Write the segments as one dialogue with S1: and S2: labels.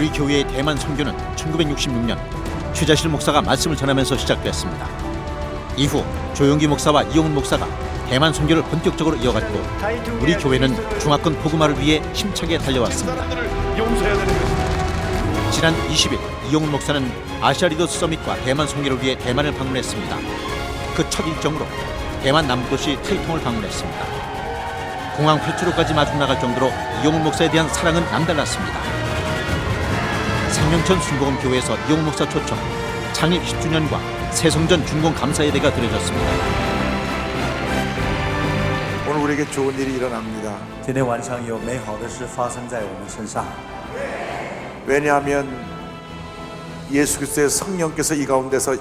S1: 우리 교회의 대만 선교는 1966년 최자실 목사가 말씀을 전하면서 시작됐습니다. 이후 조용기 목사와 이용훈 목사가 대만 선교를 본격적으로 이어갔고 우리 교회는 중화권 복음화를 위해 힘차게 달려왔습니다. 지난 20일 이용훈 목사는 아시아 리더스 서밋과 대만 선교를 위해 대만을 방문했습니다. 그 첫 일정으로 대만 남부도시 타이통을 방문했습니다. 공항 회추로까지 마중 나갈 정도로 이용훈 목사에 대한 사랑은 남달랐습니다. 생명천 순복음교회에서 이용훈 목사 초청 창립 10주년과 새성전 준공 감사예배가 드려졌습니다.
S2: 오늘 우리에게 좋은 일이 일어납니다.
S3: 今天晚上有美好的事发生在我们身上。
S2: 왜냐하면 예수 그리스도의 성령께서 이 가운데서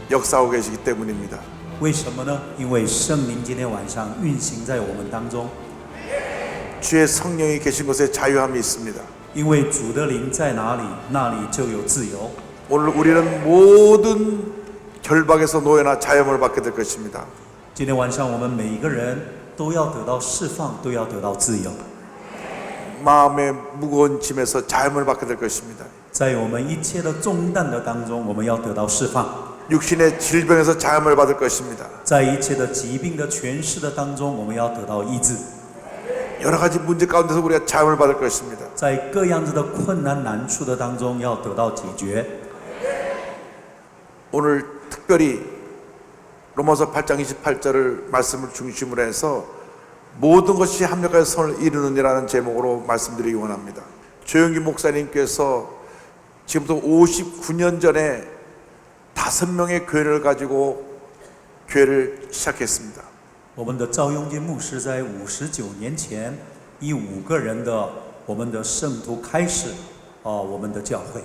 S2: 역사하고 계시기 때문입니다.
S3: 为什么呢？因为圣灵今天晚上运行在我们当中，
S2: 주의 성령이 계신 곳에 자유함이 있습니다.
S3: 因为主的灵在哪里，那里就有自由。
S2: 오늘 우리는 모든 결박에서 노예나 자유함을 받게 될 것입니다.
S3: 今天晚上我们每一个人都要得到释放，都要得到自由。
S2: 마음의 무거운 짐에서 자유함을 받게 될 것입니다.
S3: 在我们一切的重担的当中，我们要得到释放。
S2: 육신의 질병에서 자유함을 받을 것입니다.
S3: 在一切的疾病的诠释的当中，我们要得到医治。
S2: 여러 가지 문제 가운데서 우리가 자유함을 받을 것입니다.
S3: 在各样子的困难难处的当中，要得到解决。
S2: 오늘 특별히 로마서 8장 28절을 말씀을 중심으로 해서 모든 것이 합력하여 선을 이루느니라는 제목으로 말씀드리기 원합니다. 조용기 목사님께서 지금부터 59년 전에 5명의 교회를 가지고 교회를 시작했습니다.
S3: 我们的赵永金牧师在59年前，以5个人的我们的圣徒开始，我们的教会。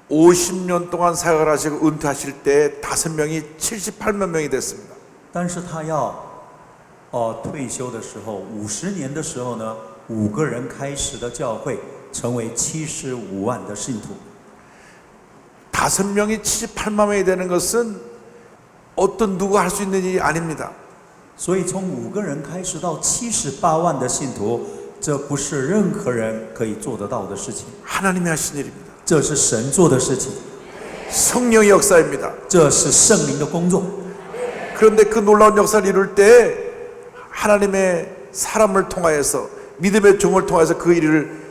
S2: 50년 동안 사역을 하시고 은퇴하실 때 5명이 78만 명이 됐습니다.
S3: 但是他要退休的时候，50年的时候呢，5个人开始的教会成为75万的信徒。
S2: 5명이 78만 명이 되는 것은 어떤 누가 할 수 있는 일이 아닙니다.
S3: 所以从5个人开始到78万的信徒，这不是任何人可以做得到的事情，
S2: 하나님이 하신 일입니다.
S3: 这是神做的事情，
S2: 성령의 역사입니다.
S3: 这是圣灵的工作。
S2: 그런데 그 놀라운 역사를 이룰 때 하나님의 사람을 통하여서 믿음의 종을 통해서 그 일을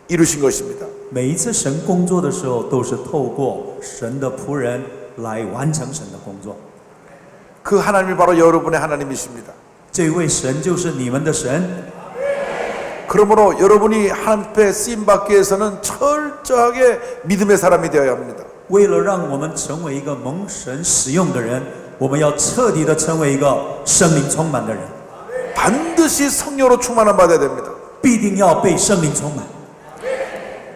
S2: 이루신 것입니다.
S3: 每一次神工作的时候，都是透过神的仆人来完成神的工作。
S2: 그 하나님이 바로 여러분의 하나님이십니다.
S3: 这位神就是你们的神，
S2: 그러므로 여러분이 하나님 앞에 쓰임받기 위해서는 철저하게 믿음의 사람이 되어야 합니다.
S3: 为了让我们成为一个蒙神使用的人，我们要彻底的成为一个圣灵充满的人，
S2: 반드시 성령으로 충만함 받아야 됩니다.
S3: 必定要被圣灵充满。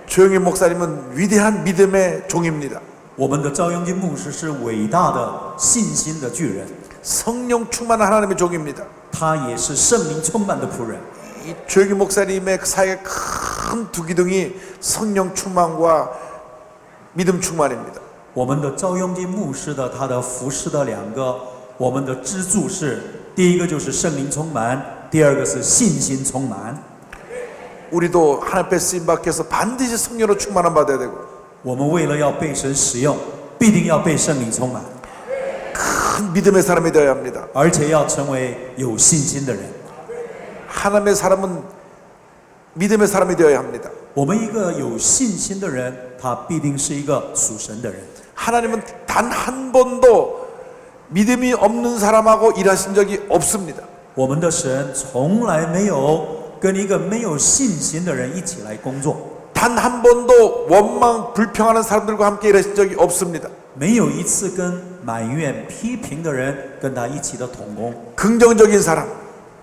S2: 조용히 목사님은 위대한 믿음의 종입니다.
S3: 我们的赵永金牧师是伟大的信心的巨人，
S2: 성령 충만한 하나님의 종입니다.
S3: 他也是圣灵充满的仆人。
S2: 이 조용히 목사님의 사역의 큰 두 기둥이 성령 충만과 믿음 충만입니다.
S3: 我们的赵永金牧师的他的服侍的2个，我们的支柱是，第一个就是圣灵充满，第二个是信心充满。
S2: 우리도 하나님 앞에 쓰임받기 위해서 반드시 성령으로 충만함 받아야 되고
S3: 我们为了要被神使用，必定要被圣灵充满，
S2: 큰 믿음의 사람이 되어야 합니다.
S3: 而且要成为有信心的人。
S2: 하나님의 사람은 믿음의 사람이 되어야 합니다.
S3: 我们一个有信心的人，他必定是一个属神的人。
S2: 하나님은 단 한 번도 믿음이 없는 사람하고 일하신 적이 없습니다.
S3: 我们的神从来没有跟一个没有信心的人一起来工作，
S2: 단 한 번도 원망 불평하는 사람들과 함께 일하신 적이 없습니다.
S3: 没有一次跟埋怨批评的人跟他一起的同工。
S2: 긍정적인 사람,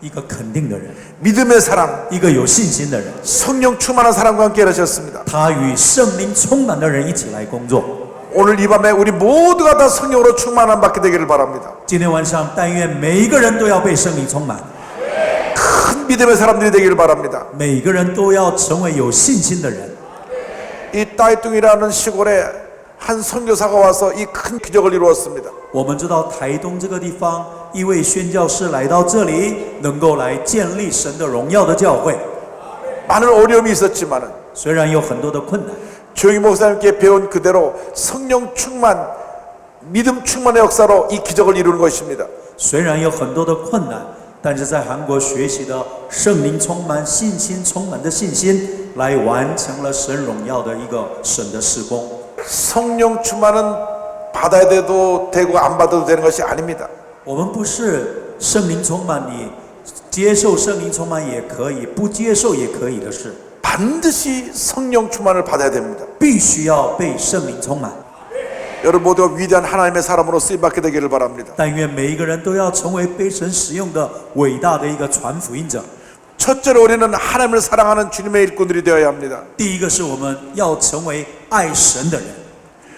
S3: 一个肯定的人，
S2: 믿음의 사람,
S3: 一个有信心的人，
S2: 성령 충만한 사람과 함께 일하셨습니다.
S3: 他与圣灵充满的人一起来工作。
S2: 오늘 이 밤에 우리 모두가 다 성령으로 충만함 받게 되기를 바랍니다.
S3: 今天晚上，但愿每一个人都要被圣灵充满，
S2: 큰 믿음의 사람들이 되기를 바랍니다.
S3: 每个人都要成为有信心的人。
S2: 이 따이뚱이라는 시골에 한 선교사가 와서 이 큰 기적을 이루었습니다.
S3: 我们知道台东这个地方，一位宣教士来到这里，能够来建立神的荣耀的教会。
S2: 많은 어려움이 있었지만은
S3: 虽然有很多的困难，
S2: 조영희 목사님께 배운 그대로 성령 충만, 믿음 충만의 역사로 이 기적을 이루는 것입니다.
S3: 虽然有很多的困难，但是在韩国学习的圣灵充满、信心充满的信心，来完成了神荣耀的一个神的事工。
S2: 성령 충만은 받아야 돼도 되고 안 받아도 되는 것이 아닙니다.
S3: 我们不是圣灵充满，你接受圣灵充满也可以，不接受也可以的事，
S2: 반드시 성령 충만을 받아야 됩니다.
S3: 必须要被圣灵充满。
S2: 여러분 모두가 위대한 하나님의 사람으로 쓰임받게 되기를 바랍니다.
S3: 但愿每一个人都要成为被神使用的伟大的一个传福音者。
S2: 첫째로 우리는 하나님을 사랑하는 주님의 일꾼들이 되어야 합니다.
S3: 第一个是我们要成为爱神的人。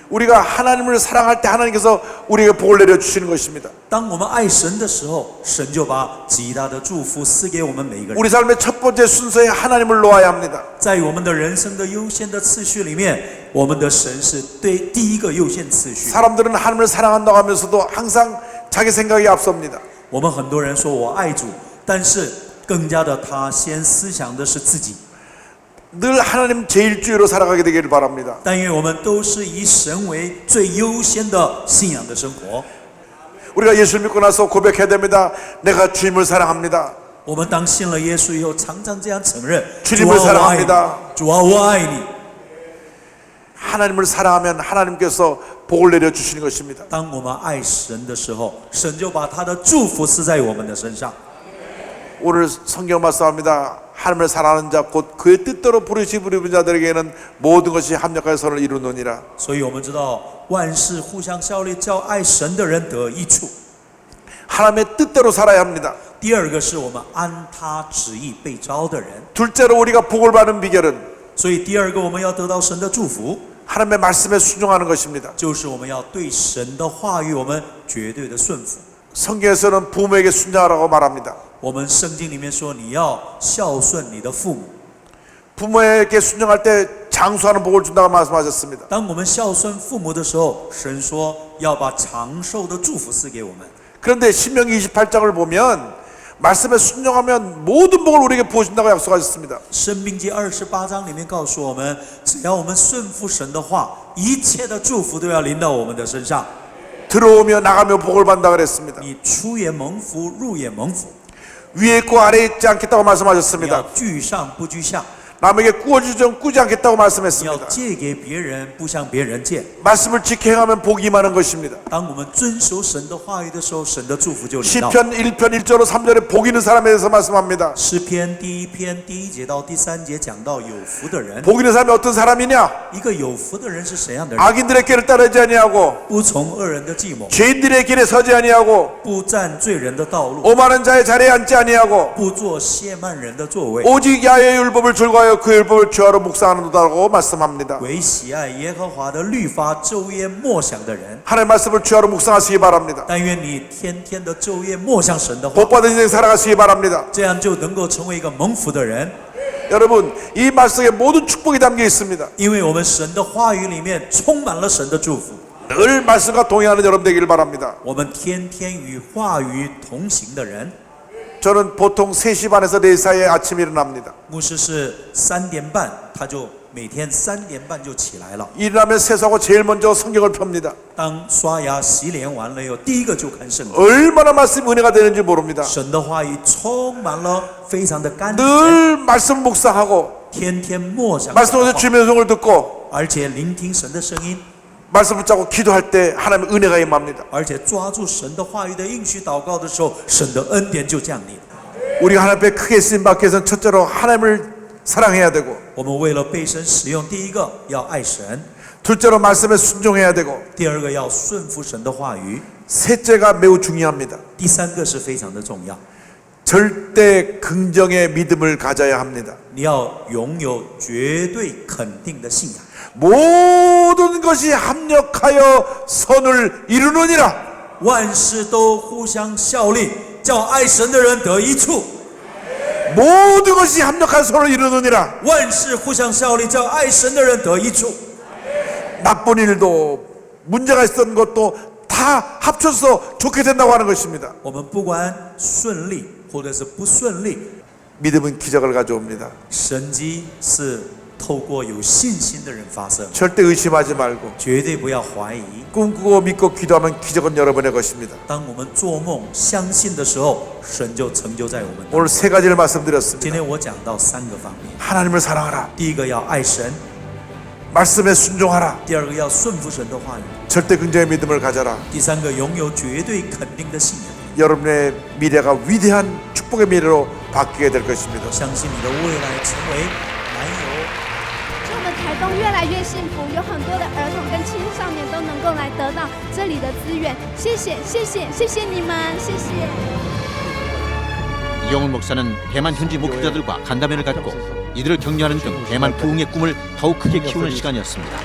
S2: 우리가 하나님을 사랑할 때 하나님께서 우리에게 복을 내려주시는 것입니다.
S3: 当我们爱神的时候，神就把极大的祝福赐给我们每一个人。
S2: 우리 삶의 첫 번째 순서에 하나님을 놓아야 합니다.
S3: 在我们的人生的优先的次序里面，我们的神是对第一个优先次序。
S2: 사람들은 하나님을 사랑한다고 하면서도 항상 자기 생각이 앞섭니다.
S3: 我们很多人说我爱主，但是更加的他先思想的是自己。
S2: 늘 하나님 제일주의로 살아가게 되기를 바랍니다.
S3: 但愿我们都是以神为最优先的信仰的生活。
S2: 우리가 예수를 믿고 나서 고백해야 됩니다. 내가 주님을 사랑합니다.
S3: 我们当信了耶稣以后，常常这样承认：
S2: 주님을
S3: 主啊，我爱你
S2: 사랑합니다. 。
S3: 主啊，我爱你。
S2: 하나님을 사랑하면 하나님께서 복을 내려주시는 것입니다.
S3: 当我们爱神的时候，神就把他的祝福赐在我们的身上。
S2: 오늘 성경 말씀합니다. 하나님을 사랑하는 자 곧 그의 뜻대로 부르시 부르는 자들에게는 모든 것이 합력하여 선을 이루느니라.
S3: 所以我们知道万事互相效力，叫爱神的人得益处。
S2: 하나님의 뜻대로 살아야 합니다.
S3: 第二个是我们按他旨意被招的人。
S2: 둘째로 우리가 복을 받는 비결은
S3: 所以第二个我们要得到神的祝福，
S2: 하나님의 말씀에 순종하는 것입니다.
S3: 就是我们要对神的话语我们绝对的顺服。
S2: 성경에서는 부모에게 순종하라고 말합니다.
S3: 我们圣经里面说，你要孝顺你的父母。
S2: 부모에게 순종할 때 장수하는 복을 준다고 말씀하셨습니다.
S3: 当我们孝顺父母的时候，神说要把长寿的祝福赐给我们。
S2: 그런데 신명기 28장을 보면 말씀에 순종하면 모든 복을 우리에게 부어준다고 약속하셨습니다.
S3: 申命记28章里面告诉我们，只要我们顺服神的话，一切的祝福都要临到我们的身上。
S2: 들어오며 나가며 복을 받는다 그랬습니다.
S3: 你出也蒙福，入也蒙福。
S2: 위에 있고 아래에 있지 않겠다고
S3: 你要
S2: 말씀하셨습니다.
S3: 居上不居下，
S2: 남에게 꾸어주지 꾸지 않겠다고
S3: 你要
S2: 말씀했습니다.
S3: 借给别人，不向别人借。
S2: 말씀을 지켜 행하면 복이 임하는 것입니다.
S3: 当我们遵守神的话语的时候，神的祝福就临到。
S2: 시편 1편 1절로 3절에 복 있는 사람에 대해서 말씀합니다.
S3: 诗篇第一篇第一节到第三节讲到有福的人。
S2: 복 있는 사람이 어떤 사람이냐?
S3: 一个有福的人是怎样的人？
S2: 악인들의 길을 따르지 아니하고
S3: 不从恶人的计谋，
S2: 죄인들의 길에 서지 아니하고
S3: 不占罪人的道路，
S2: 오만한 자의 자리에 앉지 아니하고
S3: 不做亵慢人的座位，
S2: 오직 야훼의 율법을 즐거워하여 그 율법을 주하로 묵상하는도다라고 말씀합니다.
S3: 为喜爱耶和华的律法昼夜默想的人。
S2: 하나님의 말씀을 주하로 묵상하시기 바랍니다.
S3: 但愿你天天的昼夜默想神的话，
S2: 복받은 인생 살아가시기 바랍니다.
S3: 这样就能够成为一个蒙福的人。
S2: 여러분 이 말씀에 모든 축복이 담겨 있습니다.
S3: 因为我们神的话语里面充满了神的祝福，
S2: 늘 말씀과 동행하는 여러분 되기를 바랍니다.
S3: 我们天天与话语同行的人。
S2: 저는 보통 3시 반에서 4시 사이에 아침에 일어납니다.
S3: 牧师是3点半，他就每天3点半就起来了。
S2: 일어나면 세수하고 제일 먼저 성경을 펴니다.
S3: 当刷牙洗脸完了以后，第一个就看圣经。
S2: 얼마나 말씀이 은혜가 되는지 모릅니다.
S3: 神的话语充满了，非常的甘甜，
S2: 늘 말씀 묵상하고
S3: 天天默想神
S2: 말씀에서
S3: 的话，
S2: 주의 성을 듣고
S3: 而且聆听神的声音，
S2: 말씀 붙잡고 기도할 때 하나님의 은혜가 임합니다.
S3: 而且抓住神的话语的应许祷告的时候，神的恩典就降临。
S2: 우리가 하나님 앞에 크게 쓰임받기 위해서는 첫째로 하나님을 사랑해야 되고
S3: 我们为了被神使用，第一个要爱神，
S2: 둘째로 말씀에 순종해야 되고
S3: 第二个要顺服神的话语，
S2: 셋째가 매우 중요합니다.
S3: 第三个是非常的重要。
S2: 절대 긍정의 믿음을 가져야 합니다.
S3: 你要拥有绝对肯定的信仰，
S2: 모든 것이 합력하여 선을 이루느니라.
S3: 万事都互相效力，叫爱神的人得益处。
S2: 모든 것이 합력하여 선을 이루느니라.
S3: 万事互相效力，叫爱神的人得益处。
S2: 나쁜 일도 문제가 있었던 것도 다 합쳐서 좋게 된다고 하는 것입니다.
S3: 我们不管顺利或者是不顺利，
S2: 믿음은 기적을 가져옵니다.
S3: 神迹是透过有信心的人发生，
S2: 절대 의심하지 말고
S3: 绝对不要怀疑。
S2: 꿈꾸고 믿고 기도하면 기적은 여러분의 것입니다.
S3: 当我们做梦相信的时候，神就成就在我们当中。
S2: 오늘 세 가지를
S3: 今
S2: 말씀드렸습니다.
S3: 天我讲到3个方面，
S2: 하나님을 사랑하라.
S3: 第一个要爱神，
S2: 말씀에 순종하라.
S3: 第二个要顺服神的话语，
S2: 절대 긍정의 믿음을 가져라.
S3: 第三个拥有绝对肯定的信仰。
S2: 여러분의 미래가 위대한 축복의 미래로 바뀌게 될 것입니다.
S3: 我相信你的未来成为满有。
S4: 使我们台东越来越幸福，有很多的儿童跟青少年都能够来得到这里的资源。谢谢，谢谢，谢谢你们，谢谢。
S1: 이영훈 목사는 대만 현지 목회자들과 간담회를 갖고 이들을 격려하는 등 대만 부흥의 꿈을 더욱 크게 키우는 시간이었습니다.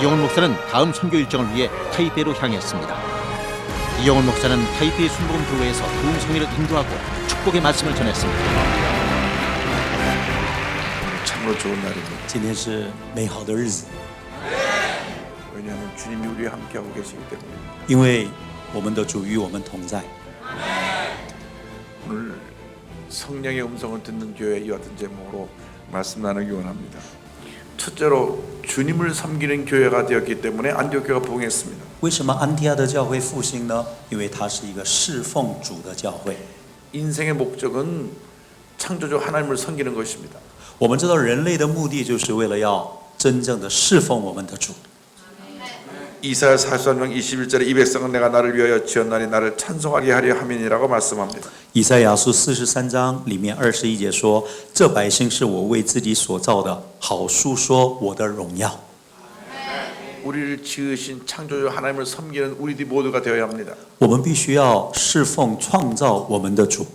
S1: 이영훈 목사는 다음 선교 일정을 위해 타이베이로 향했습니다. 이영훈 목사는 타이베이 순복음 교회에서 부흥 성회를 인도하고 축복의 말씀을 전했습니다.
S2: 참으로 좋은 날입니다.
S3: 今天是美好的日子，
S2: 왜냐하면 주님이 우리와 함께하고 계시기 때문에.
S3: 因为我们的主与我们同在。
S2: 오늘 성령의 음성을 듣는 교회 이 같은 제목으로 말씀 나누기 원합니다. 첫째로 주님을 섬기는 교회가 되었기 때문에 안디옥 교회가 부흥했습니다.
S3: 为什么安提阿的教会复兴呢？因为它是一个侍奉主的教会。
S2: 인생의 목적은 창조주 하나님을 섬기는 것입니다.
S3: 我们知道人类的目的就是为了要真正的侍奉我们的主。
S2: 이사야 43장 21절에 이 백성은 내가 나를 위하여 지었나니 나를 찬송하게 하려 함이니라고 말씀합니다.
S3: 以赛亚书43章里面21节说：“这百姓是我为自己所造的，好述说我的荣耀。”
S2: 우리를 지으신 창조주 하나님을 섬기는 우리들이 모두가 되어야 합니다.
S3: 我们必须要侍奉创造我们的主，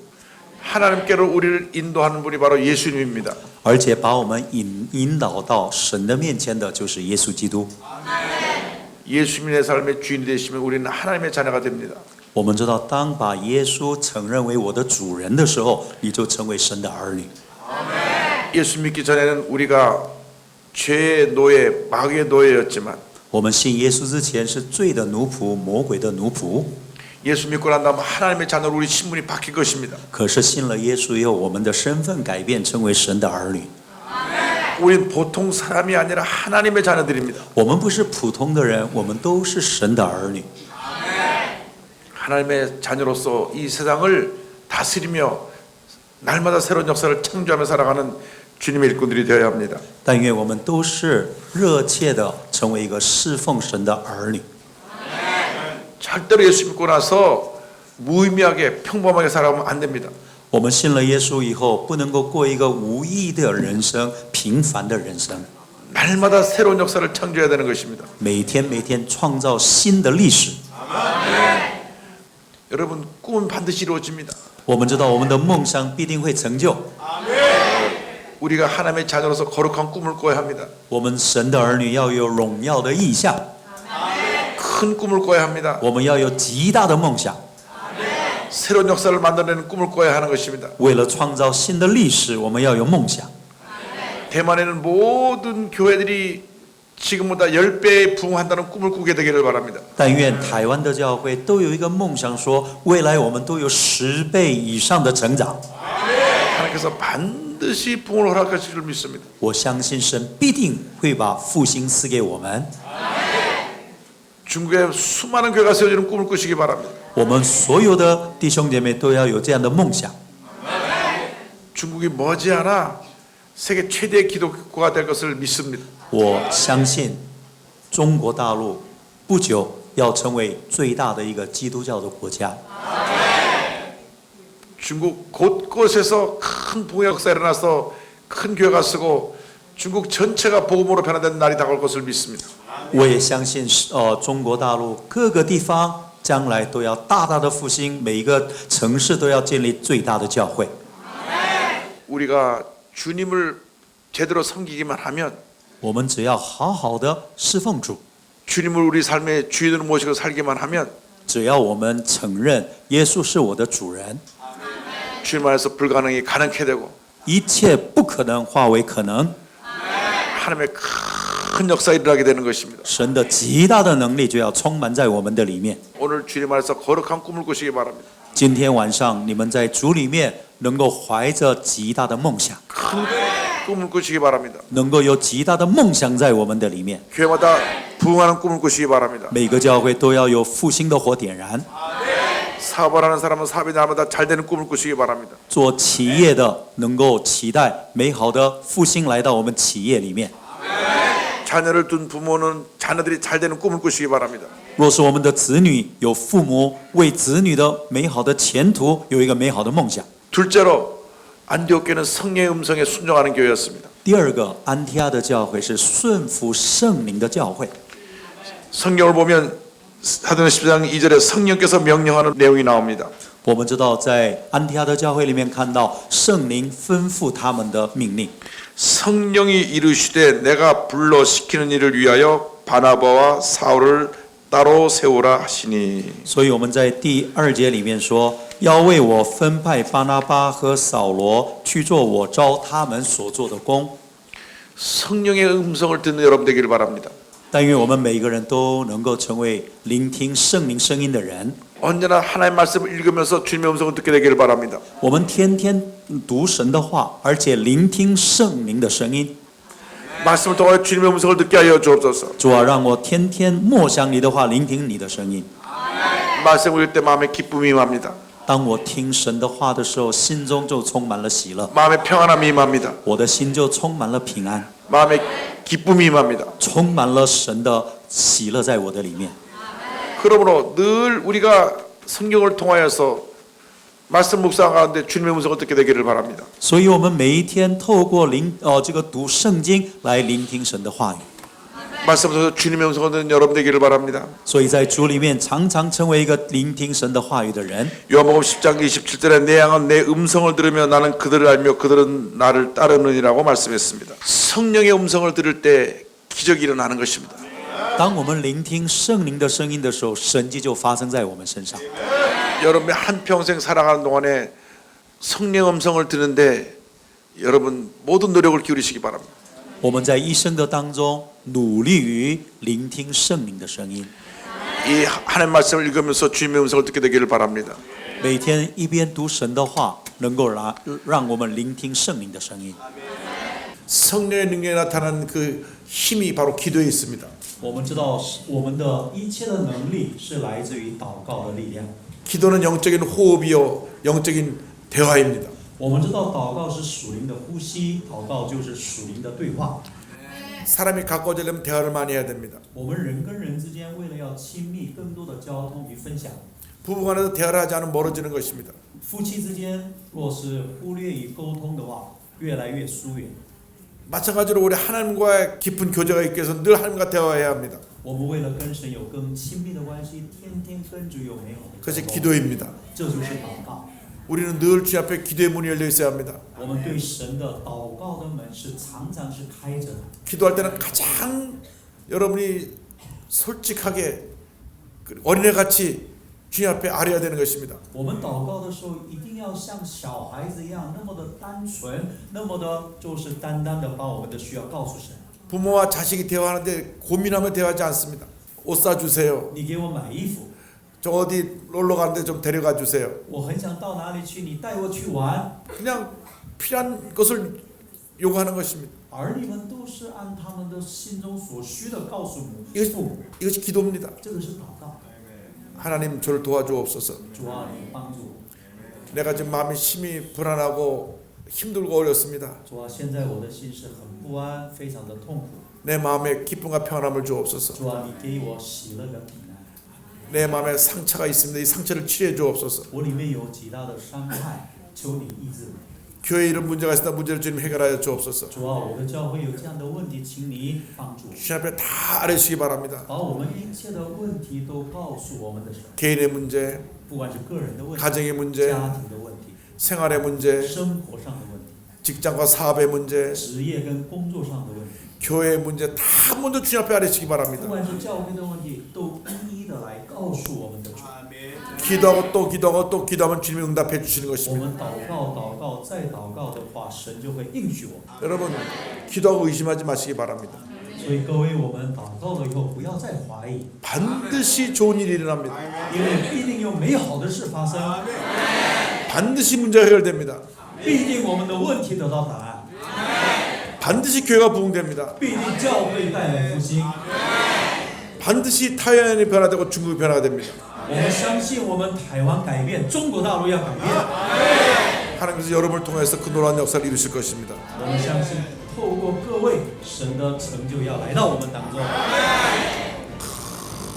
S2: 하나님께로 우리를 인도하는 분이 바로 예수님입니다.
S3: 而且把我们引导到神的面前的就是耶稣基督。
S2: 예수님의 삶의 주인이 되시면 우리는 하나님의 자녀가 됩니다.
S3: 我们知道，当把耶稣承认为我的主人的时候，你就成为神的儿女。
S2: 예수 믿기 전에는 우리가 죄의 노예, 마귀의 노예였지만
S3: 我们信耶稣之前是罪的奴仆、魔鬼的奴仆，
S2: 예수 믿고 난 다음 하나님의 자녀로 우리 신분이 바뀐 것입니다.
S3: 可是信了耶稣以后，我们的身份改变，成为神的儿女。
S2: 우린 보통 사람이 아니라 하나님의 자녀들입니다.
S3: 我们不是普通的人，我们都是神的儿女。
S2: 하나님의 자녀로서 이 세상을 다스리며 날마다 새로운 역사를 창조하며 살아가는 주님의 일꾼들이 되어야 합니다.
S3: 但愿我们都是热切的成为一个侍奉神的儿女。
S2: 절대로 예수 믿고 나서 무의미하게 평범하게 살아가면 안 됩니다.
S3: 我们信了耶稣以后，不能够过一个无意义的人生、平凡的人生。
S2: 날마다 새로운 역사를 창조해야 되는 것입니다.
S3: 每天创造新的历史。
S2: 여러분 꿈은 반드시 이루어집니다.
S3: 我们知道我们的梦想必定会成就。
S2: 우리가 하나님의 자녀로서 거룩한 꿈을 꿔야 합니다.
S3: 我们神的儿女要有荣耀的意向，
S2: 큰 꿈을 꿔야 합니다.
S3: 我们要有极大的梦想。
S2: 새로운 역사를 만들어내는 꿈을 꿔야 하는 것입니다.
S3: 为了创造新的历史，我们要有梦想。
S2: 대만에는 모든 교회들이 지금보다 10배 부흥한다는 꿈을 꾸게 되기를 바랍니다.
S3: 但愿台湾的教会都有一个梦想说，未来我们都有10倍以上的成长。
S2: 하나님께서 반드시 부흥을 허락하실 줄 믿습니다.
S3: 我相信神必定会把复兴赐给我们。
S2: 중국에 수많은 교회가 세워지는 꿈을 꾸시기 바랍니다.
S3: 我们所有的弟兄姐妹都要有这样的梦想。
S2: 중국이 머지않아 세계 최대의 기독교가 될 것을 믿습니다.
S3: 我相信中国大陆不久要成为最大的一个基督教的国家。
S2: 중국 곳곳에서 큰 부흥의 역사가 일어나서 큰 교회가 쓰고 중국 전체가 복음으로 변화되는 날이 다가올 것을 믿습니다.
S3: 我也相信，中国大陆各个地方将来都要大大的复兴，每一个城市都要建立最大的教会。
S2: 우리가 주님을 제대로 섬기기만 하면
S3: 我们只要好好的侍奉主，
S2: 주님을 우리 삶의 주인으로 모시고 살기만 하면
S3: 只要我们承认耶稣是我的主人，
S2: 주님 안에서 불가능이 가능케 되고
S3: 一切不可能化为可能，
S2: 하나님의 큰 역사가 일어나게 되는 것입니다.
S3: 神的极大的能力就要充满在我们的里面。
S2: 오늘 주님 안에서 거룩한 꿈을 꾸시기 바랍니다.
S3: 今天晚上你们在主里面能够怀着极大的梦想，
S2: 꿈을 꾸시기 바랍니다.
S3: 能够有极大的梦想在我们的里面。
S2: 교회마다 부흥하는 꿈을 꾸시기 바랍니다.
S3: 每个教会都要有复兴的火点燃。
S2: 사업을 하는 사람은 사업이 날마다 잘 되는 꿈을 꾸시기 바랍니다.
S3: 做企业的能够期待美好的复兴来到我们企业里面。
S2: 자녀를 둔 부모는 자녀들이 잘 되는 꿈을 꾸시기 바랍니다.
S3: 若是我们的子女有父母为子女的美好的前途有一个美好的梦想。
S2: 둘째로 안디옥교회는 성령의 음성에 순종하는 교회였습니다.
S3: 第二个，安提阿的教会是顺服圣灵的教会。
S2: 성경을 보면 사도행전 10장 2절에 성령께서 명령하는 내용이 나옵니다.
S3: 我们知道，在安提阿的教会里面看到圣灵吩咐他们的命令。
S2: 성령이 이르시되 내가 불러 시키는 일을 위하여 바나바와 사울을 따로 세우라 하시니.
S3: 所以我们在第2节里面说，要为我分派巴拿巴和扫罗去做我召他们所做的工。
S2: 성령의 음성을 듣는 여러분 되기를 바랍니다.
S3: 但愿我们每一个人都能够成为聆听圣灵声音的人。
S2: 언제나 하나님의 말씀을 읽으면서 주님의 음성을 듣게 되기를 바랍니다.
S3: 我们天天读神的话，而且聆听圣灵的声音。
S2: 말씀을 통하여 주님의 음성을 듣게 하여 주옵소서.
S3: 主啊，让我天天默想你的话，聆听你的声音。
S2: 말씀을 읽을 때 마음에 기쁨이 임합니다.
S3: 当我听神的话的时候，心中就充满了喜乐，
S2: 마음에 평안함이 임합니다.
S3: 我的心就充满了平安，
S2: 마음에 기쁨이 임합니다.
S3: 充满了神的喜乐在我的里面。
S2: 그러므로 늘 우리가 성경을 통하여서 말씀 묵상 가운데 주님의 음성을 듣게 되기를 바랍니다.
S3: 所以，我们每一天透过这个读圣经来聆听神的话语。
S2: 말씀 통해서 주님의 음성을 듣는 여러분 되기를 바랍니다.
S3: 所以在主里面常常成为一个聆听神的话语的人。
S2: 요한복음 10장 27절에 내 양은 내 음성을 들으며 나는 그들을 알며 그들은 나를 따르느니라고 말씀했습니다. 성령의 음성을 들을 때 기적이 일어나는 것입니다.
S3: 当我们聆听圣灵的声音的时候，神迹就发生在我们身上。
S2: 여러분의 한평생 살아가는 동안에 성령 음성을 듣는데 여러분 모든 노력을 기울이시기 바랍니다.
S3: 我们在一生的当中努力于聆听圣灵的声音，
S2: 이 하나님 말씀을 읽으면서 주님의 음성을 듣게 되기를 바랍니다.
S3: 每天一边读神的话，能够让我们聆听圣灵的声音。
S2: 성령의 능력이 나타나는 그 힘이 바로 기도에 있습니다.
S3: 我们知道，我们的一切的能力是来自于祷告的力量。
S2: 기도는 영적인 호흡이요 영적인 대화입니다.
S3: 我们知道，祷告是属灵的呼吸，祷告就是属灵的对话。
S2: 사람이 가까워지려면 대화를 많이 해야 됩니다.
S3: 我们人跟人之间，为了要亲密，更多的交通与分享。
S2: 부부간에도 대화를 하지 않으면 멀어지는 것입니다.
S3: 夫妻之间若是忽略与沟通的话，越来越疏远。
S2: 마찬가지로 우리 하나님과의 깊은 교제가 있기 위해서 늘 하나님과 대화해야 합니다.
S3: 我们为了跟神有更亲密的关系，天天跟主有美好的
S2: 그것이
S3: 交通，
S2: 기도입니다.
S3: 这就是祷告。
S2: 우리는 늘 주 앞에 기도의 문이 열려 있어야 합니다.
S3: 我们对神的祷告的门是常常是开着的。
S2: 기도할 때는 가장 여러분이 솔직하게 어린애같이 주님 앞에 아뢰어야 되는 것입니다.
S3: 我们祷告的时候，一定要像小孩子一样，那么的单纯，那么的就是单单的把我们的需要告诉神。
S2: 부모와 자식이 대화하는데 고민하며 대화하지 않습니다. 옷 사주세요.
S3: 你给我买衣服，
S2: 저 어디 놀러 가는데 좀 데려가 주세요.
S3: 我很想到哪里去，你带我去玩。
S2: 그냥 필요한 것을 요구하는 것입니다.
S3: 儿女们都是按他们的心中所需的告诉父母，
S2: 이것이 기도입니다.
S3: 这个是祷告。
S2: 하나님 저를 도와주옵소서.
S3: 主啊，你帮助我。
S2: 내가 지금 마음이 심히 불안하고 힘들고 어렵습니다.
S3: 主啊，现在我的心是很不安，非常的痛苦。
S2: 내 마음에 기쁨과 평안함을 주옵소서.
S3: 主啊，你给我喜乐跟平安。
S2: 내 마음에 상처가 있습니다. 이 상처를 치료해 주옵소서.
S3: 我里面有极大的伤害，求你医治我。
S2: 교회에 이런 문제가 있으나 문제를 주님 해결하여 주옵소서.
S3: 主啊，我的教会有这样的问题，请你帮助我，
S2: 주님 앞에 다 아뢰시기 바랍니다.
S3: 把我们一切的问题都告诉我们的神，
S2: 개인의 문제,
S3: 不管是个人的问题、
S2: 가정의 문제,
S3: 家庭的问题、
S2: 생활의 문제,
S3: 生活上的问题、
S2: 직장과 사업의 문제,
S3: 职业跟工作上的问题，
S2: 교회의 문제 다 먼저 주님 앞에 아뢰시기
S3: 不
S2: 바랍니다.
S3: 管是教会的问题，都一一的来告诉我们的主。
S2: 기도하고 또 기도하고 또 기도하면 주님이 응답해 주시는
S3: 我
S2: 것입니다.
S3: 们祷告、祷告再祷告的话，神就会应许我们。
S2: 여러분 기도하고 의심하지 마시기 바랍니다.
S3: 所以各位，我们祷告了以后，不要再怀疑，
S2: 반드시 좋은 일이 일어납니다.
S3: 因为必定有美好的事发生，
S2: 반드시 문제가 해결됩니다.
S3: 必定我们的问题得到答案。
S2: 반드시 교회가 부흥됩니다.
S3: 必定教会带来复兴。
S2: 반드시 타이완이 변화되고 중국이 변화가 됩니다.
S3: 我们相信我们台湾改变，中国大陆要改变。
S2: 하나님께서 여러분을 통해서 그 놀라운 역사를 이루실 것입니다.
S3: 我们相信，透过各位，神的成就要来到我们当中。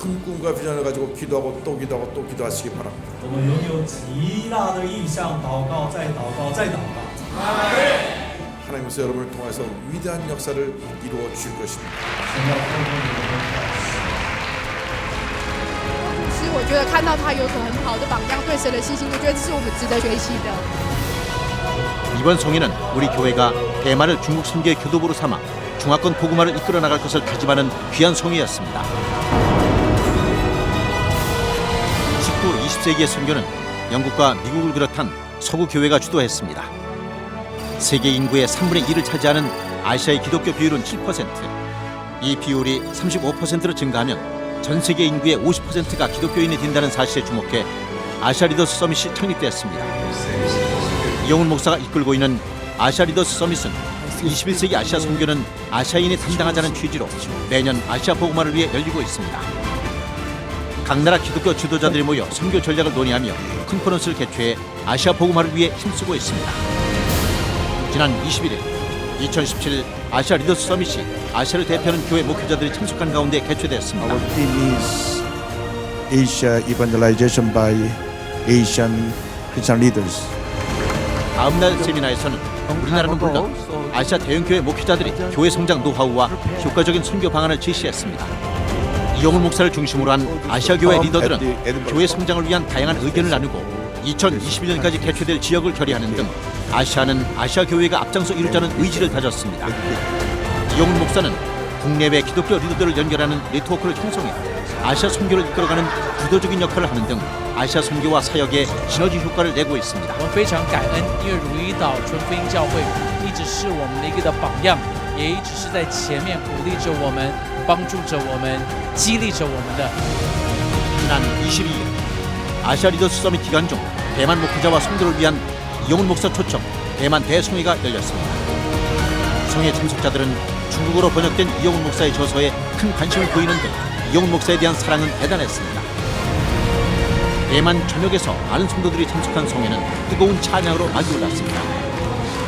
S2: 큰 꿈과 비전을 가지고 기도하고 또 기도하고 또 기도하시기 바랍니다.
S3: 我们拥有极大的意向，祷告，再祷告，再祷告。
S2: 하나님께서 여러분을 통해서 위대한 역사를 이루어 주실 것입니다.
S3: 神要透过你们的祷告。
S5: 其实我觉得看到他有所很好的榜样，对神的信心，我觉得这是我们值得学习的。
S1: 이번 성회는 우리 교회가 대만을 중국 선교의 교도부로 삼아 중화권 복음화를 이끌어 나갈 것을 다짐하는 귀한 성회였습니다. 19, 20세기의 선교는 영국과 미국을 비롯한 서구 교회가 주도했습니다. 세계 인구의 3분의 1을 차지하는 아시아의 기독교 비율은 7%. 이 비율이 35%로 증가하면 전 세계 인구의 50%가 기독교인이 된다는 사실에 주목해 아시아 리더스 서밋이 창립되었습니다. 이영훈 목사가 이끌고 있는 아시아 리더스 서밋은 21세기 아시아 선교는 아시아인이 담당하자는 취지로 매년 아시아 복음화를 위해 열리고 있습니다. 각 나라 기독교 지도자들이 모여 선교 전략을 논의하며 컨퍼런스를 개최해 아시아 복음화를 위해 힘쓰고 있습니다. 지난 21일 2017 아시아 리더스 서밋이 아시아를 대표하는 교회 목회자들이 참석한 가운데 개최되었습니다.
S6: Our theme is Asia evangelization by Asian Christian leaders.
S1: 다음 날 세미나에서는 우리나라는 물론 아시아 대형 교회 목회자들이 교회 성장 노하우와 효과적인 선교 방안을 제시했습니다. 이영훈 목사를 중심으로 한 아시아 교회 리더들은 교회 성장을 위한 다양한 의견을 나누고 2021년까지 개최될 지역을 결의하는 등 아시아는 아시아 교회가 앞장서 이루자는 의지를 다졌습니다. 이영훈 목사는 국내외 기독교 리더들을 연결하는 네트워크를 형성해 아시아 선교를 이끌어가는 주도적인 역할을 하는 등 아시아 선교와 사역에 시너지 효과를 내고 있습니다.
S7: 我们非常感恩，因为如一岛纯福音教会一直是我们的一个榜样，也一直是在前面鼓励着我们、帮助着我们、激励着我们的。
S1: 지난 22일 아시아 리더스 서밋 기간 중 대만 목회자와 성도를 위한 이영훈 목사 초청 대만 대성회가 열렸습니다. 성회 참석자들은 중국어로 번역된 이영훈 목사의 저서에 큰 관심을 보이는 등 이영훈 목사에 대한 사랑은 대단했습니다. 대만 전역에서 많은 성도들이 참석한 성회는 뜨거운 찬양으로 막이 올랐습니다.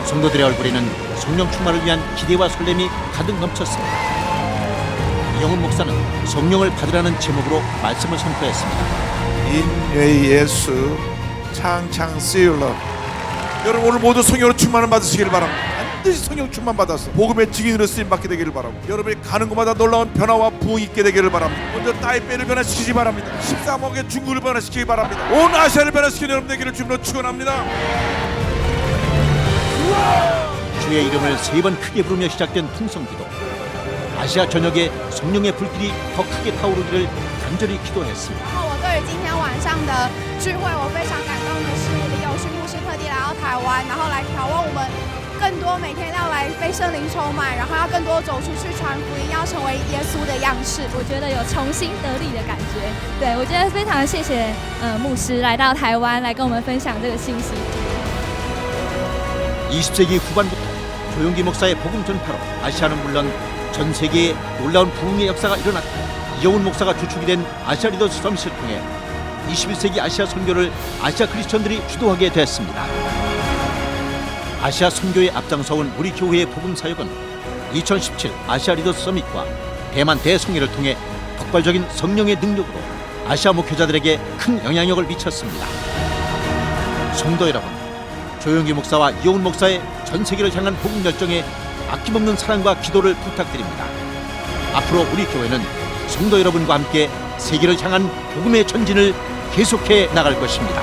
S1: 성도들의 얼굴에는 성령 충만을 위한 기대와 설렘이 가득 넘쳤습니다. 이영훈 목사는 성령을 받으라는 제목으로 말씀을 선포했습니다.
S6: 인외 예수 창창 쓰일러.
S2: 여러분 오늘 모두 성령으로 충만을 받으시기를 바랍니다. 반드시 성령 충만 받아서 복음의 증인으로 쓰임 받게 되기를 바랍니다. 여러분이 가는 곳마다 놀라운 변화와 부흥이 있게 되기를 바랍니다. 먼저 타이베이를 변화시키기 바랍니다. 13억의 중국을 변화시키기 바랍니다. 온 아시아를 변화시키는 여러분 되기를 주님으로 축원합니다.
S1: 주의 이름을 3번 크게 부르며 시작된 풍성기도. 아시아 전역에 성령의 불길이 더 크게 타오르기를 간절히 기도했습니다.
S4: 然后我对于今天晚上的聚会，我非常感动的是，李友勋牧师特地来到台湾，然后来挑旺我们更多每天要来被圣灵充满，然后要更多走出去传福音，要成为耶稣的样式。
S8: 我觉得有重新得力的感觉。对，我觉得非常谢谢牧师来到台湾来跟我们分享这个信息。
S1: 20세기 후반부터 조용기 목사의 복음 전파로 아시아는 물론 전 세계에 놀라운 부흥의 역사가 일어났고 이영훈 목사가 주축이 된 아시아 리더스 서밋을 통해 21세기 아시아 선교를 아시아 크리스천들이 주도하게 됐습니다. 아시아 선교에 앞장서온 우리 교회의 복음 사역은 2017 아시아 리더스 서밋과 대만 대성회를 통해 폭발적인 성령의 능력으로 아시아 목회자들에게 큰 영향력을 미쳤습니다. 성도 여러분, 조용기 목사와 이영훈 목사의 전 세계를 향한 복음 열정에 아낌없는 사랑과 기도를 부탁드립니다. 앞으로 우리 교회는 성도 여러분과 함께 세계를 향한 복음의 전진을 계속해 나갈 것입니다.